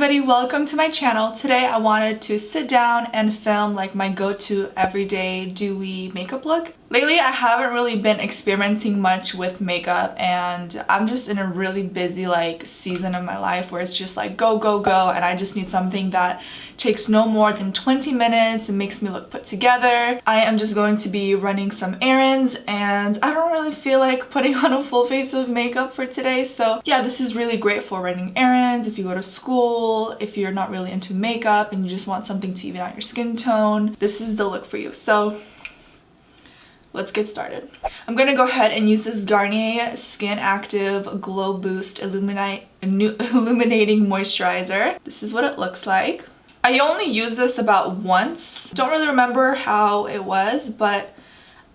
everybody, welcome to my channel. Today I wanted to sit down and film like my go-to everyday dewy makeup look. Lately I haven't really been experimenting much with makeup and I'm just in a really busy like season of my life where it's just like go go go, and I just need something that takes no more than 20 minutes and makes me look put together. I am just going to be running some errands and I don't really feel like putting on a full face of makeup for today, so yeah, this is really great for running errands, if you go to school, if you're not really into makeup and you just want something to even out your skin tone. This is the look for you. So let's get started. I'm gonna go ahead and use this Garnier Skin Active Glow Boost Illuminating Moisturizer. This is what it looks like. I only used this about once. Don't really remember how it was, but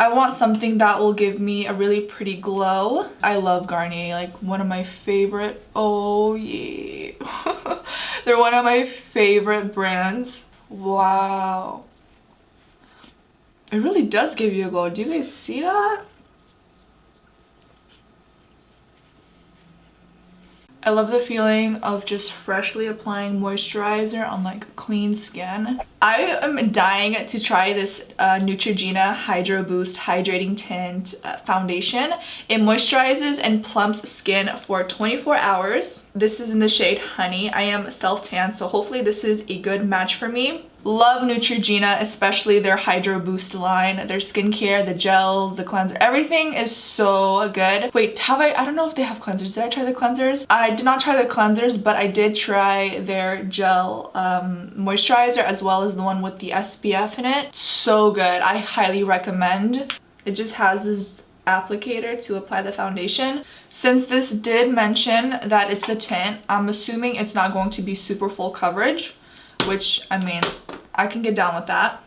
I want something that will give me a really pretty glow. I love Garnier, like one of my favorite, oh yeah. They're one of my favorite brands. Wow. It really does give you a glow. Do you guys see that? I love the feeling of just freshly applying moisturizer on like clean skin. I am dying to try this Neutrogena Hydroboost Hydrating Tint foundation. It moisturizes and plumps skin for 24 hours. This is in the shade Honey. I am self-tan, so hopefully this is a good match for me. Love Neutrogena, especially their Hydro Boost line. Their skincare, the gels, the cleanser, everything is so good. Wait, I don't know if they have cleansers. Did I try the cleansers? I did not try the cleansers, but I did try their gel moisturizer as well as the one with the SPF in it. So good. I highly recommend. It just has this applicator to apply the foundation. Since this did mention that it's a tint, I'm assuming it's not going to be super full coverage, which, I mean, I can get down with that.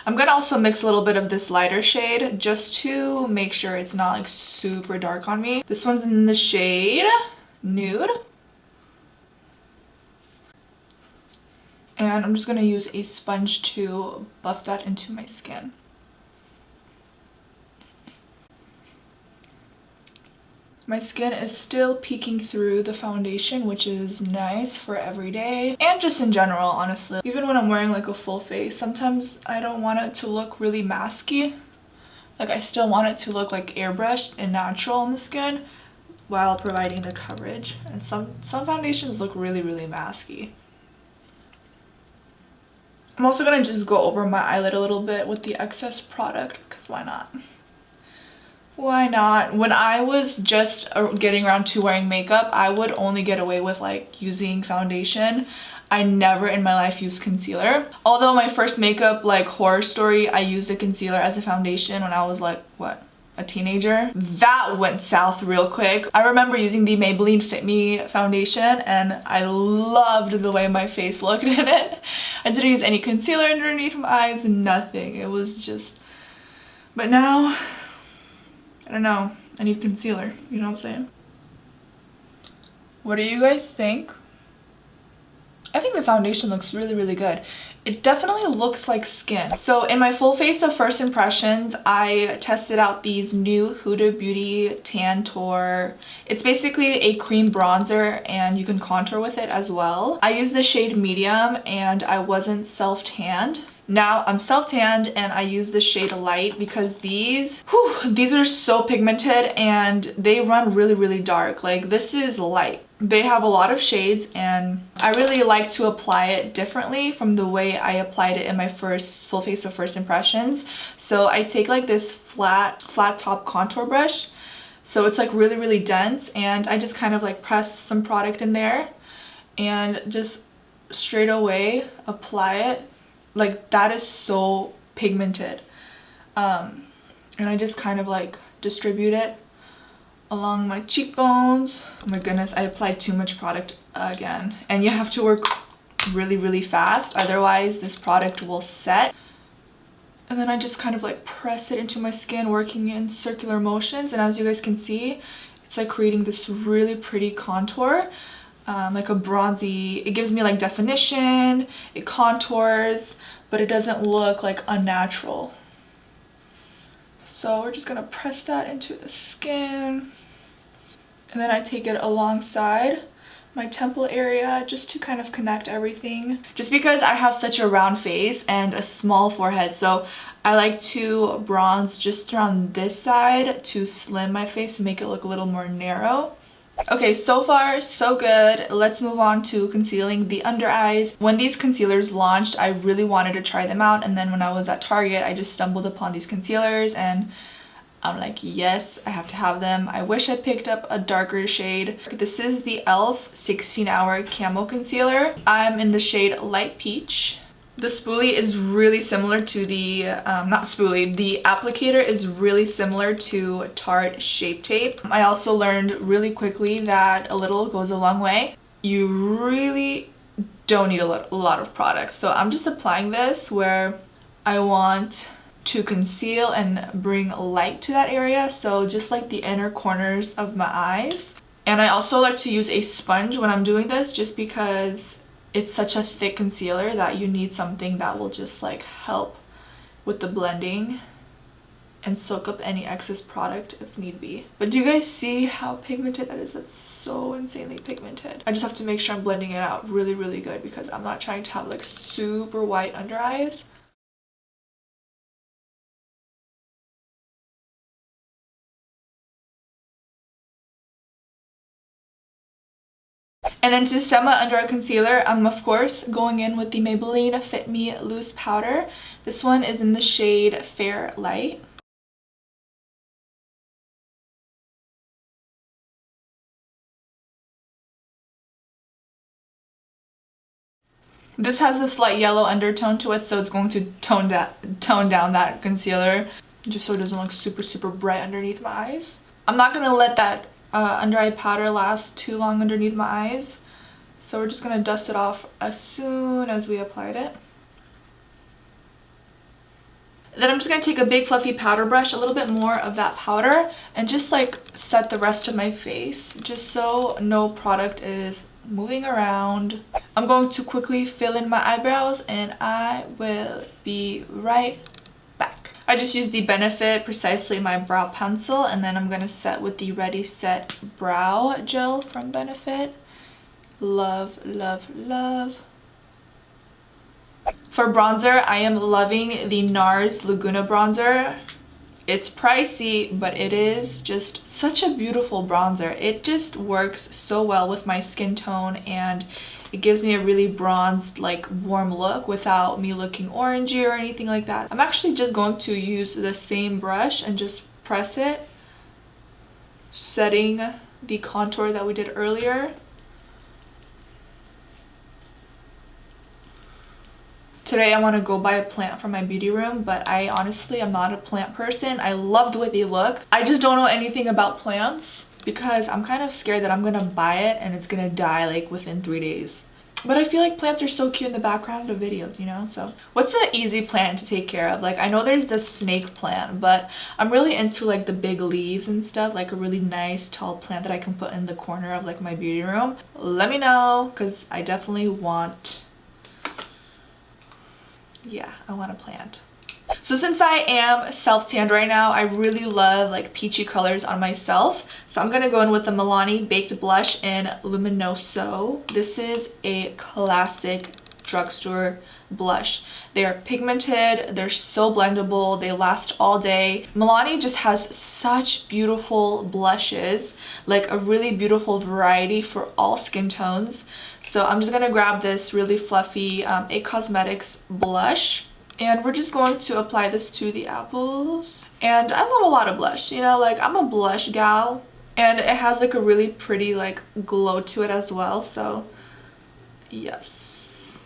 I'm gonna also mix a little bit of this lighter shade just to make sure it's not like super dark on me. This one's in the shade Nude. And I'm just gonna use a sponge to buff that into my skin. My skin is still peeking through the foundation, which is nice for every day and just in general, honestly. Even when I'm wearing like a full face, sometimes I don't want it to look really masky. Like I still want it to look like airbrushed and natural on the skin while providing the coverage. And some foundations look really, really masky. I'm also gonna just go over my eyelid a little bit with the excess product because why not? Why not? When I was just getting around to wearing makeup, I would only get away with like using foundation. I never in my life used concealer. Although my first makeup like horror story, I used a concealer as a foundation when I was like, what? A teenager. That went south real quick. I remember using the Maybelline Fit Me foundation and I loved the way my face looked in it. I didn't use any concealer underneath my eyes, nothing. It was just, but now, I don't know, I need concealer, you know what I'm saying? What do you guys think? I think the foundation looks really, really good. It definitely looks like skin. So in my full face of first impressions, I tested out these new Huda Beauty Tan Tour. It's basically a cream bronzer and you can contour with it as well. I used the shade medium and I wasn't self-tanned. Now I'm self-tanned and I use the shade light because these are so pigmented and they run really, really dark. Like this is light. They have a lot of shades and I really like to apply it differently from the way I applied it in my first full face of first impressions. So I take like this flat top contour brush. So it's like really, really dense and I just kind of like press some product in there and just straight away apply it. Like that is so pigmented. And I just kind of like distribute it along my cheekbones. Oh my goodness, I applied too much product again. And you have to work really, really fast, otherwise this product will set. And then I just kind of like press it into my skin, working in circular motions. And as you guys can see, it's like creating this really pretty contour. Like a bronzy, it gives me like definition, it contours, but it doesn't look like unnatural. So we're just gonna press that into the skin. And then I take it alongside my temple area just to kind of connect everything. Just because I have such a round face and a small forehead, so I like to bronze just around this side to slim my face and make it look a little more narrow. Okay, so far so good. Let's move on to concealing the under eyes. When these concealers launched, I really wanted to try them out, and then when I was at Target, I just stumbled upon these concealers and I'm like, yes, I have to have them. I wish I picked up a darker shade. This is the e.l.f. 16-Hour Camo Concealer. I'm in the shade Light Peach. The spoolie is really similar to the, not spoolie, the applicator is really similar to Tarte Shape Tape. I also learned really quickly that a little goes a long way. You really don't need a lot of product. So I'm just applying this where I want to conceal and bring light to that area, so just like the inner corners of my eyes. And I also like to use a sponge when I'm doing this, just because it's such a thick concealer that you need something that will just like help with the blending and soak up any excess product if need be. But do you guys see how pigmented that is? That's so insanely pigmented. I just have to make sure I'm blending it out really, really good because I'm not trying to have like super white under eyes. And then to set my under eye concealer, I'm of course going in with the Maybelline Fit Me Loose Powder. This one is in the shade Fair Light. This has a slight yellow undertone to it, so it's going to tone down that concealer, just so it doesn't look super, super bright underneath my eyes. I'm not going to let that under eye powder last too long underneath my eyes, so we're just going to dust it off as soon as we applied it. Then I'm just going to take a big fluffy powder brush, a little bit more of that powder, and just like set the rest of my face, just so no product is moving around. I'm going to quickly fill in my eyebrows and I will be right back. I just used the Benefit Precisely My Brow Pencil, and then I'm going to set with the Ready Set Brow Gel from Benefit. Love, love, love. For bronzer, I am loving the Nars Laguna bronzer. It's pricey, but it is just such a beautiful bronzer. It just works so well with my skin tone, and it gives me a really bronzed, like warm look without me looking orangey or anything like that. I'm actually just going to use the same brush and just press it, setting the contour that we did earlier. Today I want to go buy a plant for my beauty room, but I honestly am not a plant person. I love the way they look. I just don't know anything about plants because I'm kind of scared that I'm gonna buy it and it's gonna die like within 3 days. But I feel like plants are so cute in the background of videos, you know? So what's an easy plant to take care of? Like, I know there's the snake plant, but I'm really into like the big leaves and stuff, like a really nice tall plant that I can put in the corner of like my beauty room. Let me know, because I definitely want, yeah, I want a plant. So since I am self-tanned right now, I really love like peachy colors on myself. So I'm gonna go in with the Milani Baked Blush in Luminoso. This is a classic drugstore blush. They are pigmented, they're so blendable, they last all day. Milani just has such beautiful blushes, like a really beautiful variety for all skin tones. So I'm just gonna grab this really fluffy It Cosmetics blush, and we're just going to apply this to the apples. And I love a lot of blush, you know, like I'm a blush gal, and it has like a really pretty like glow to it as well, so yes.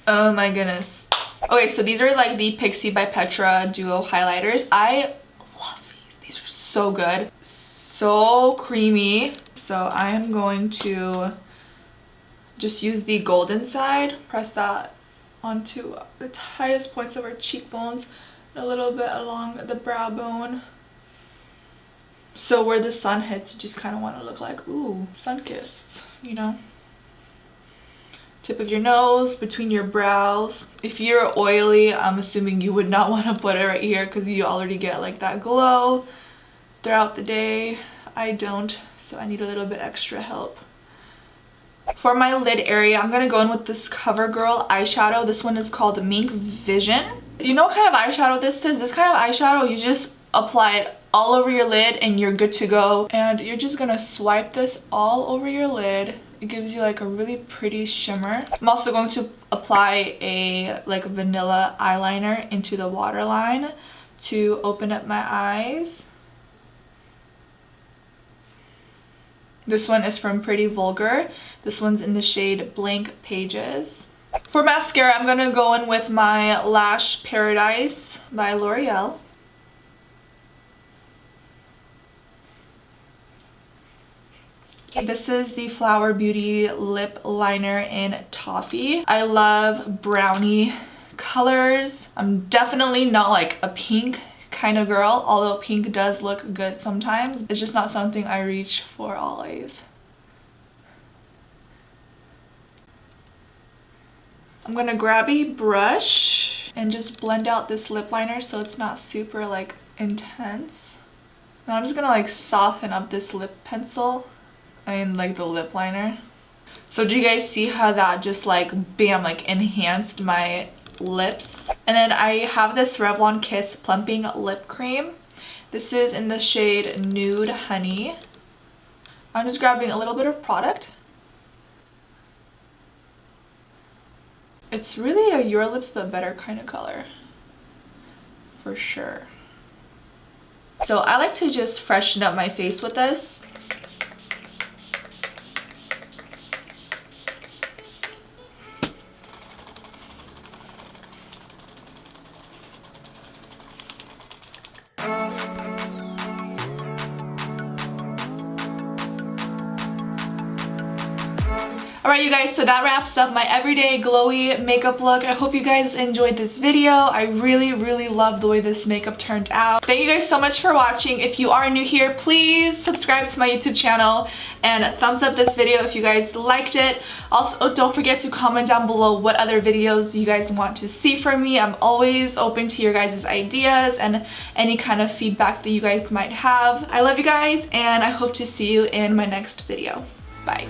Oh my goodness. Okay, so these are like the Pixie by Petra Duo highlighters. I love these. These are so good. So creamy. So I am going to just use the golden side, press that onto the highest points of our cheekbones, and a little bit along the brow bone. So where the sun hits, you just kind of want to look like, ooh, sun-kissed, you know? Tip of your nose, between your brows. If you're oily, I'm assuming you would not want to put it right here because you already get like that glow throughout the day. I don't, so I need a little bit extra help. For my lid area, I'm gonna go in with this Covergirl eyeshadow. This one is called Mink Vision. You know what kind of eyeshadow this is? This kind of eyeshadow, you just apply it all over your lid and you're good to go. And you're just gonna swipe this all over your lid. It gives you like a really pretty shimmer. I'm also going to apply a like vanilla eyeliner into the waterline to open up my eyes. This one is from Pretty Vulgar. This one's in the shade Blank Pages. For mascara, I'm gonna go in with my Lash Paradise by L'Oreal. This is the Flower Beauty lip liner in Toffee. I love brownie colors. I'm definitely not like a pink kind of girl, although pink does look good sometimes. It's just not something I reach for always. I'm gonna grab a brush and just blend out this lip liner so it's not super like intense. Now I'm just gonna like soften up this lip pencil and like the lip liner. So do you guys see how that just like bam, like enhanced my lips? And then I have this Revlon Kiss Plumping Lip Cream. This is in the shade Nude Honey. I'm just grabbing a little bit of product. It's really a Your Lips But Better kind of color, for sure. So I like to just freshen up my face with this. Alright you guys, so that wraps up my everyday glowy makeup look. I hope you guys enjoyed this video. I really love the way this makeup turned out. Thank you guys so much for watching. If you are new here, please subscribe to my YouTube channel and thumbs up this video if you guys liked it. Also, don't forget to comment down below what other videos you guys want to see from me. I'm always open to your guys' ideas and any kind of feedback that you guys might have. I love you guys and I hope to see you in my next video. Bye.